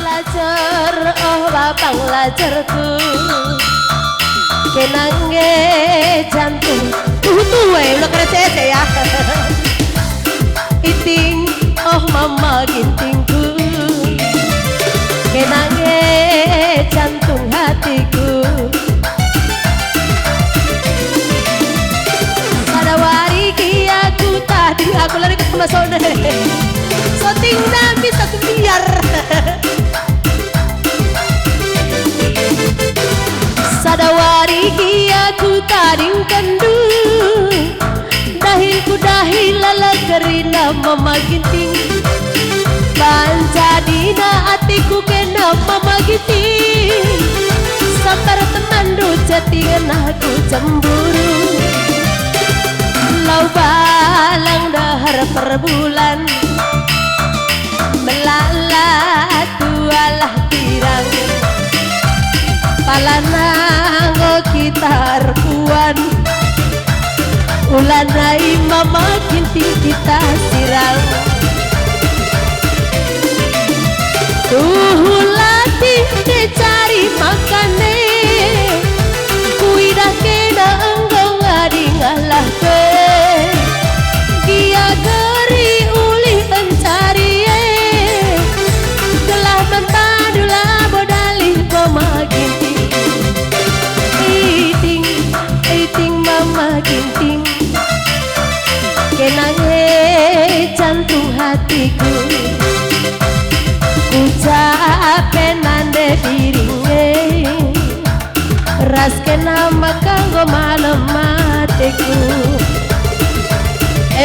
lajar, oh babang lajarku kenangge jantung tuwe lo krecece ya iting oh mama gintingku kenangge jantung hatiku pada wari kia aku tadi aku lari ke masone soting nabi satu biar sadawari aku tading kandu dahilku dahil lalagarin mama ginting panjadina atiku kena mama ginting sambar teman rujatingan aku cemburu lau balang dahar per bulan melalat tualah tirang palanang kita arpuan ulan rai mama ginting kita sirang latih cari makane kuidah kena enggau ngadi ngalah ke kia geri uli encari telah mentadulah bodali mama ginting iting mama ginting kenange jantung hatiku ku capek nande diringe ras kena makanggo malam matiku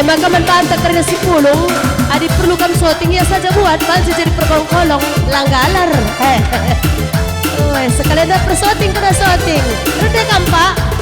maka manfaat kerja si pulung diperlukan syuting ya saja buat baju jadi pergongkolong langgalar sekalian ada persyuting kena syuting udah kan pak